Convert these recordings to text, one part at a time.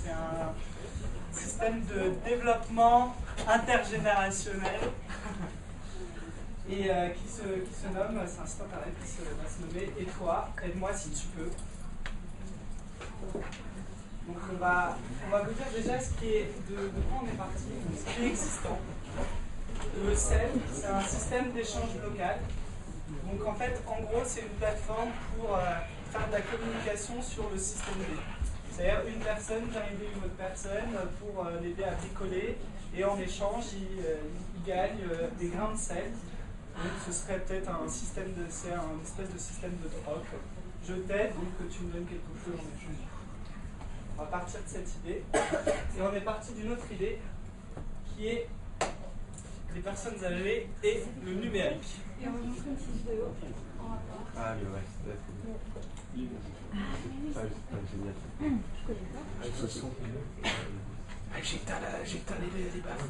c'est un système de développement intergénérationnel et qui se nomme, c'est un site internet qui va se nommer « Et toi, aide-moi si tu peux ». Donc on va vous dire déjà de quoi on est parti, ce qui est existant. Le CEL, c'est un système d'échange local. Donc en fait, en gros, c'est une plateforme pour faire de la communication sur le système D. C'est-à-dire une personne vient aider une autre personne pour l'aider à bricoler et en échange, il gagne des grains de sel. Donc ce serait peut-être un espèce de système de troc. Je t'aide, donc tu me donnes quelque chose en échange. On va partir de cette idée. Et on est parti d'une autre idée qui est les personnes âgées et le numérique. Et on va montrer une petite vidéo en rapport. Ah mais ouais, c'est génial. Je connais pas. Ce son. J'éteins les baffes.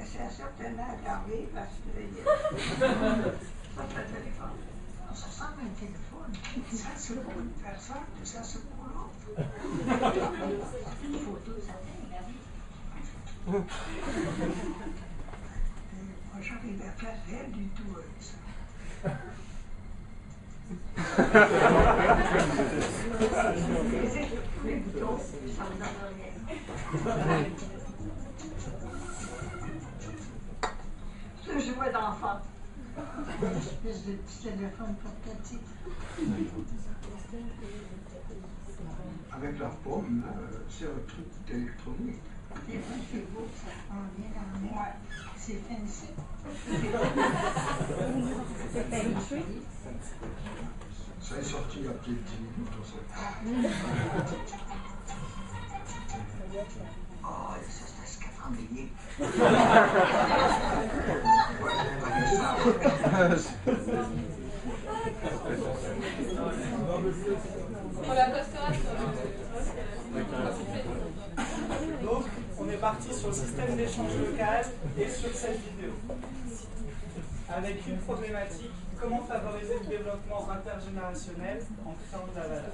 C'est certainement regardé parce que ça fait le téléphone. Ça ressemble à un téléphone. Ça c'est pour une personne, ça c'est pour l'autre. Une photo, ça fait la vie. Moi j'arrive à faire rien du tout avec ça. Les boutons, ça me donne rien. Le jouet d'enfant. Une espèce de petit téléphone portatif. Avec leur pomme, c'est un truc électronique. Des fois, c'est beau, ça prend bien dans le moi. C'est fancy. C'est fancy. Ça est sorti il y a peut-être 10 minutes, on sait. Oh, ça c'est scaphandrier. On la postera sur Donc, on est parti sur le système d'échange local et sur cette vidéo. Avec une problématique, comment favoriser le développement intergénérationnel en créant de la valeur.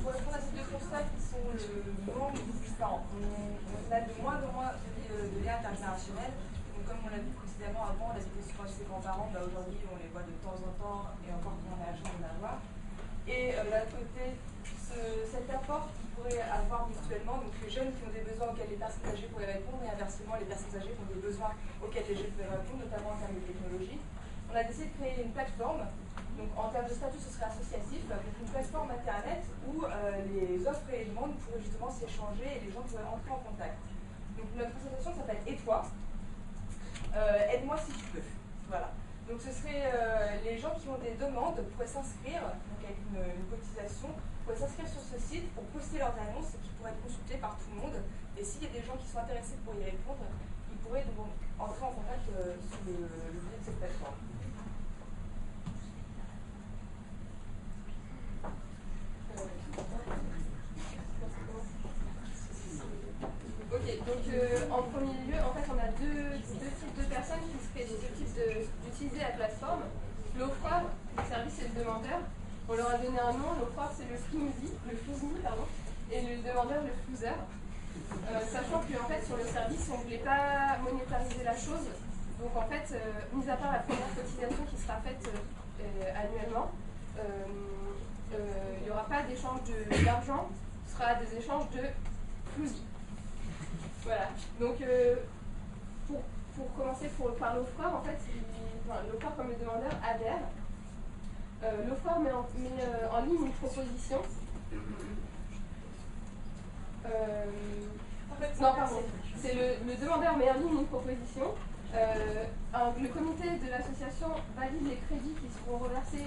Pour répondre à ces deux constats qui sont le manque, on a de moins en moins de liens intergénérationnels. Donc, comme on l'a vu précédemment, avant on habitait souvent chez ses grands-parents, aujourd'hui on les voit de temps en temps et encore quand on a la chance d'en avoir. Et d'un côté, cet apport qu'ils pourraient avoir mutuellement, donc les jeunes qui ont des besoins auxquels les personnes âgées pourraient répondre, et inversement les personnes âgées qui ont des besoins auxquels les jeunes pourraient répondre, notamment en termes de technologie. On a décidé de créer une plateforme, donc en termes de statut ce serait associatif, donc une plateforme internet où les offres et les demandes pourraient justement s'échanger et les gens pourraient entrer en contact. Donc notre association s'appelle Et toi, aide-moi si tu peux. Voilà. Donc ce serait les gens qui ont des demandes pourraient s'inscrire, donc avec une cotisation, pourraient s'inscrire sur ce site pour poster leurs annonces qui pourraient être consultées par tout le monde. Et s'il y a des gens qui sont intéressés pour y répondre, ils pourraient donc entrer en contact sur le biais de cette plateforme. Ok, donc en premier lieu, en fait, on a deux types de personnes qui seraient susceptibles d'utiliser la plateforme. L'offreur, le service et le demandeur. On leur a donné un nom, l'offreur c'est le flouzi, et le demandeur le flouzeur. Sachant que en fait, sur le service, on ne voulait pas monétariser la chose. Donc en fait, mis à part la première cotisation qui sera faite annuellement, il n'y aura pas d'échange d'argent, ce sera des échanges de flouzi. Voilà, donc pour commencer par l'offreur, en fait, l'offreur comme le demandeur adhère. L'offreur met en ligne une proposition. Non, pardon, c'est le demandeur met en ligne une proposition. Le comité de l'association valide les crédits qui seront reversés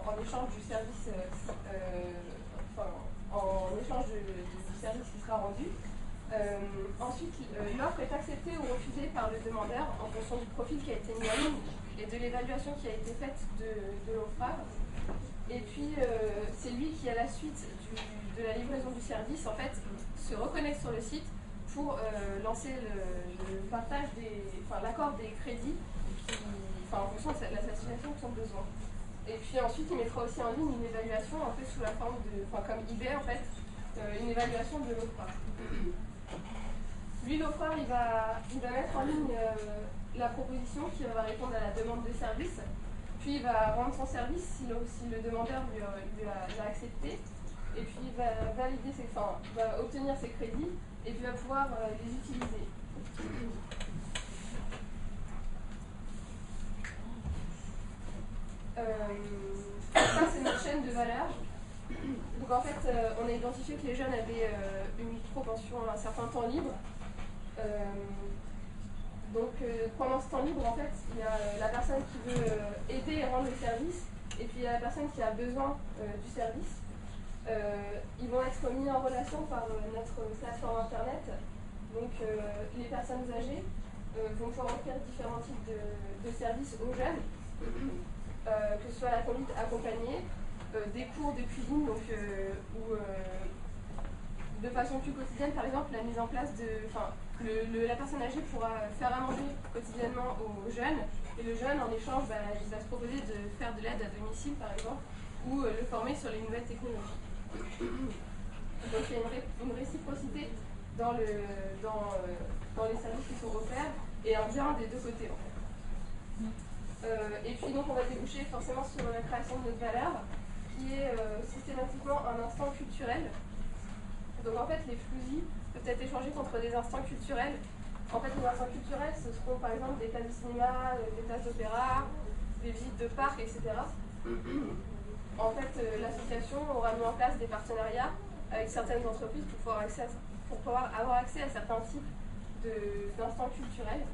en échange du service, en échange du service qui sera rendu. Ensuite, l'offre est acceptée ou refusée par le demandeur en fonction du profil qui a été mis en ligne et de l'évaluation qui a été faite de l'offreur. Et puis, c'est lui qui, à la suite de la livraison du service, en fait, se reconnecte sur le site pour lancer le partage l'accord des crédits en fonction de la satisfaction de son besoin. Et puis ensuite, il mettra aussi en ligne une évaluation un peu sous la forme comme eBay en fait, une évaluation de l'offreur. Lui, l'offreur, il va mettre en ligne la proposition qui va répondre à la demande de service, puis il va rendre son service si le demandeur l'a accepté, et puis il va va obtenir ses crédits et puis va pouvoir les utiliser. Ça, c'est notre chaîne de valeur. Donc en fait, on a identifié que les jeunes avaient une propension à un certain temps libre. Pendant ce temps libre, en fait, il y a la personne qui veut aider et rendre le service, et puis il y a la personne qui a besoin du service. Ils vont être mis en relation par notre plateforme internet. Donc les personnes âgées vont pouvoir offrir différents types de services aux jeunes, que ce soit la conduite accompagnée, des cours de cuisine, ou de façon plus quotidienne, par exemple la mise en place la personne âgée pourra faire à manger quotidiennement aux jeunes, et le jeune en échange il va se proposer de faire de l'aide à domicile par exemple, ou le former sur les nouvelles technologies. Donc il y a une réciprocité dans les services qui sont offerts, et un bien des deux côtés en fait. Et puis donc on va déboucher forcément sur la création de notre valeur, qui est systématiquement un instant culturel. Donc en fait les flujis peuvent être échangés contre des instants culturels. En fait les instants culturels, ce seront par exemple des places de cinéma, des places d'opéra, des visites de parcs, etc. En fait l'association aura mis en place des partenariats avec certaines entreprises pour pouvoir avoir accès à certains types d'instants culturels.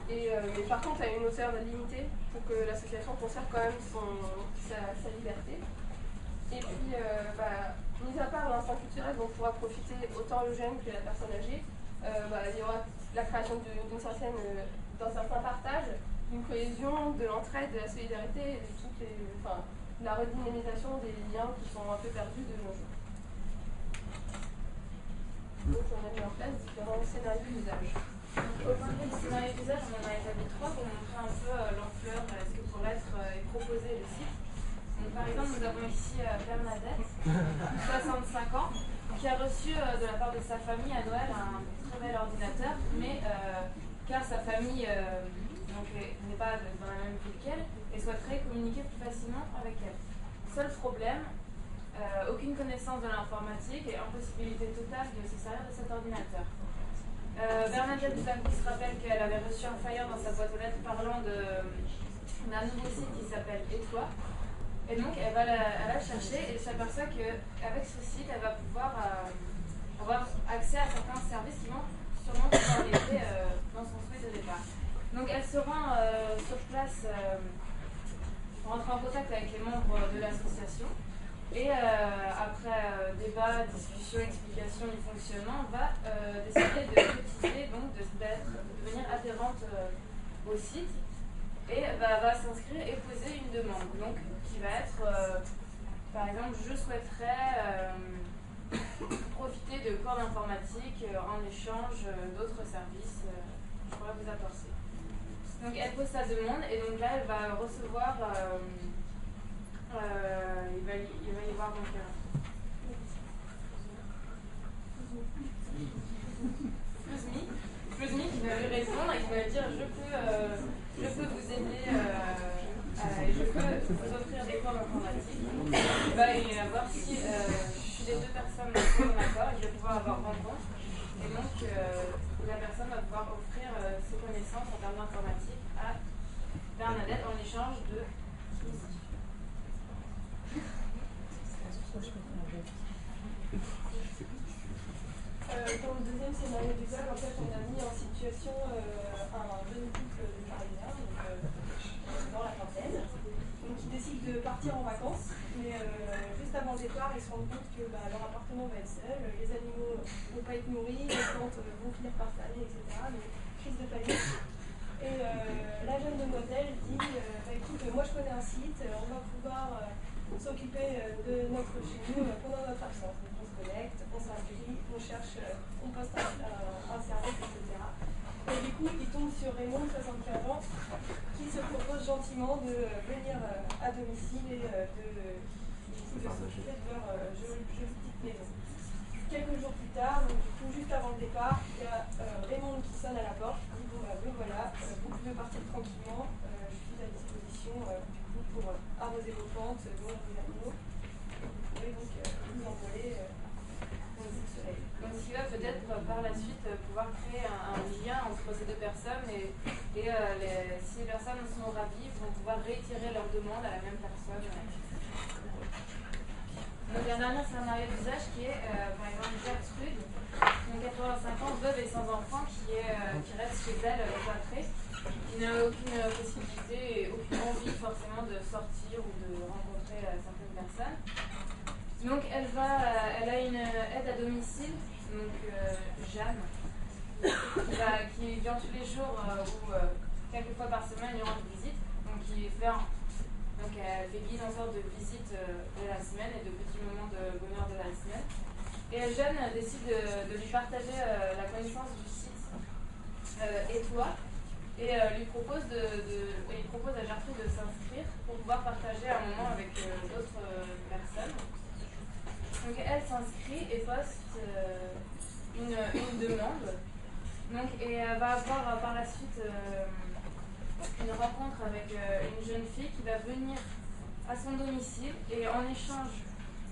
Mais par contre à une hauteur limitée pour que l'association conserve quand même sa liberté. Et puis, mis à part l'instant culturel dont pourra profiter autant le jeune que la personne âgée, il y aura la création d'un certain partage, d'une cohésion, de l'entraide, de la solidarité, et de la redynamisation des liens qui sont un peu perdus de nos jours. Donc on a mis en place différents scénarios d'usage. Au point de vue du scénario d'usage, on en a établi 3 pour montrer un peu l'ampleur de ce que pourrait être proposé le site. Donc, par exemple, nous avons ici Bernadette, 65 ans, qui a reçu de la part de sa famille à Noël un très bel ordinateur, mais car sa famille n'est pas dans la même ville qu'elle et souhaiterait communiquer plus facilement avec elle. Seul problème, aucune connaissance de l'informatique et impossibilité totale de se servir de cet ordinateur. Bernadette Dubancou se rappelle qu'elle avait reçu un flyer dans sa boîte aux lettres parlant d'un nouveau site qui s'appelle Etoi. Et donc elle va la chercher et s'aperçoit qu'avec ce site, elle va pouvoir avoir accès à certains services qui vont sûrement pouvoir l'aider dans son souhait de départ. Donc elle se rend sur place, rentre en contact avec les membres de l'association. Et après débat, discussion, explication du fonctionnement, on va décider de cotiser, donc de devenir adhérente au site, et va s'inscrire et poser une demande. Donc qui va être, par exemple, je souhaiterais profiter de cours d'informatique en échange d'autres services que je pourrais vous apporter. Donc elle pose sa demande et donc là elle va recevoir. Il va y avoir donc Flusmi qui va lui répondre et qui va lui dire je peux vous aider je peux vous offrir des cours d'informatique. Il va y avoir si les deux personnes sont en accord, il va pouvoir avoir rencontre et donc la personne va pouvoir offrir ses connaissances en termes d'informatique à Bernadette en échange de musique. Pour le deuxième scénario d'usage, en fait, on a mis en situation un jeune couple de Parisiens, dans la vingtaine, qui décide de partir en vacances, mais juste juste avant le départ, ils se rendent compte que leur appartement va être seul, les animaux ne vont pas être nourris, les plantes vont finir par faner, etc. Donc, crise de panique. Et la jeune demoiselle dit écoute, moi je connais un site, on va pouvoir s'occuper de notre chez nous pendant notre absence. Donc on se connecte, on s'inscrit, on cherche, on poste un service, etc. Et du coup, il tombe sur Raymond, 75 ans, qui se propose gentiment de venir à domicile et de s'occuper de leur jolie petite maison. Quelques jours plus tard, donc du coup juste avant le départ, il y a Raymond qui sonne à la porte, qui dit bon bah oui voilà, vous pouvez partir tranquillement, je suis à disposition du coup pour arroser vos plantes, nourrir vos animaux, vous pouvez donc vous envoler dans le soleil. Donc ce qui va peut-être par la suite pouvoir créer un lien entre ces deux personnes et si les personnes sont ravies, vont pouvoir réitérer leur demande à la même personne. Donc un dernier scénario d'usage qui est par exemple Gertrude, donc 85 ans, veuve et sans enfant, qui reste chez elle cloîtrée, qui n'a aucune possibilité et aucune envie forcément de sortir ou de rencontrer certaines personnes. Donc elle a une aide à domicile, donc Jeanne, qui vient tous les jours ou quelques fois par semaine, il y aura une visite, donc elle fait guide en sorte de visite de la semaine et de petits moments de bonheur de la semaine. Et Jeanne décide de lui partager la connaissance du site et toi, et lui propose à Gertrude de s'inscrire pour pouvoir partager un moment avec d'autres personnes. Donc elle s'inscrit et poste une demande. Donc, et elle va avoir par la suite une rencontre avec une jeune fille qui va venir à son domicile et en échange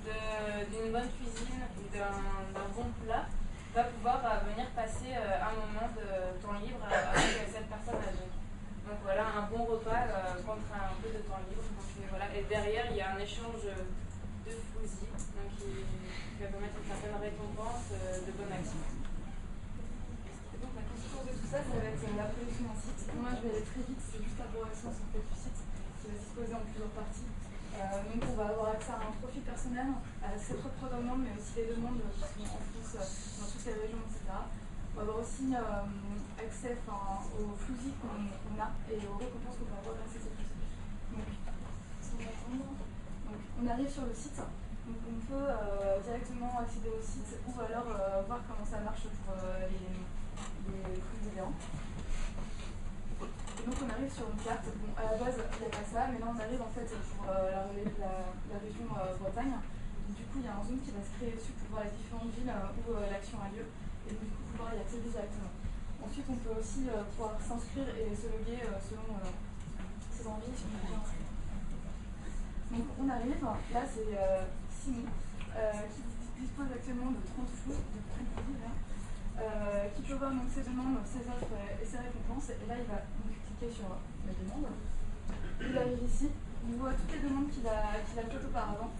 d'une bonne cuisine ou d'un bon plat, va pouvoir venir passer un moment de temps libre avec cette personne âgée. Donc voilà, un bon repas contre un peu de temps libre. Donc, voilà. Et derrière, il y a un échange de flousis, donc qui va permettre une certaine récompense de bonne action. Donc la conséquence de tout ça, ça va être la production d'un site. Moi, je vais aller très vite, c'est juste la progression en fait, du site qui va se disposer en plusieurs parties. Donc on va avoir accès à un profil personnel, à ses propres demandes, mais aussi les demandes qui sont en France, dans toutes les régions, etc. On va avoir aussi accès aux flousis qu'on a et aux récompenses qu'on peut avoir grâce à ces flousis. Donc, sans attendre, on arrive sur le site. Donc on peut directement accéder au site ou alors voir comment ça marche pour les flousis géants. Et donc on arrive sur une carte. Bon, à la base il n'y a pas ça, mais là on arrive en fait sur la région Bretagne. Donc, du coup il y a un zoom qui va se créer dessus pour voir les différentes villes où l'action a lieu et donc du coup pouvoir y accéder directement. Ensuite on peut aussi pouvoir s'inscrire et se loguer selon ses envies si on peut bien inscrire. Donc on arrive, là c'est Simon qui dispose actuellement de 30 flous, qui peut voir donc ses demandes, ses offres et ses récompenses. Et là il va donc cliquer sur la demande. Il arrive ici, il voit toutes les demandes qu'il a faites auparavant.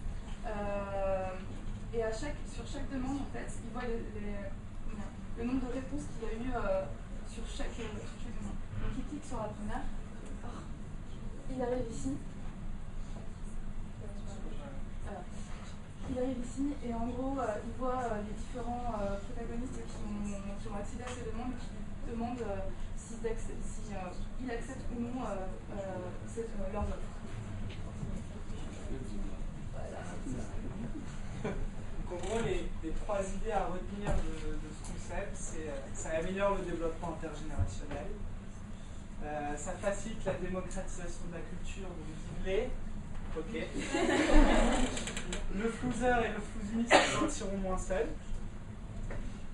Et sur chaque demande en fait, il voit le nombre de réponses qu'il a eu sur chaque demande. Donc il clique sur la première, il arrive ici. Il arrive ici et en gros il voit les différents protagonistes qui ont accédé à ces demandes et qui lui demandent s'il accepte ou non leurs offres. Donc en gros, les trois idées à retenir de ce concept, c'est ça améliore le développement intergénérationnel, ça facilite la démocratisation de la culture, donc vivez. Ok. Le flouseur et le flousiste se sentiront moins seuls.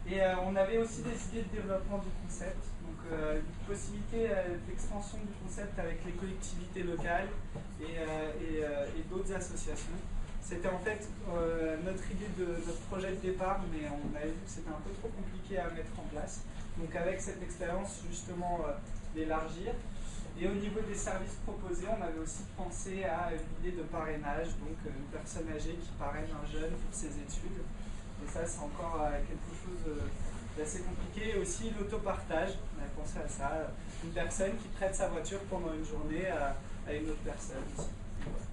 Et on avait aussi des idées de développement du concept. Donc une possibilité d'extension du concept avec les collectivités locales et d'autres associations. C'était en fait notre idée de notre projet de départ, mais on avait vu que c'était un peu trop compliqué à mettre en place. Donc avec cette expérience justement d'élargir. Et au niveau des services proposés, on avait aussi pensé à une idée de parrainage, donc une personne âgée qui parraine un jeune pour ses études. Et ça, c'est encore quelque chose d'assez compliqué. Et aussi l'autopartage, on avait pensé à ça, une personne qui prête sa voiture pendant une journée à une autre personne aussi. Voilà.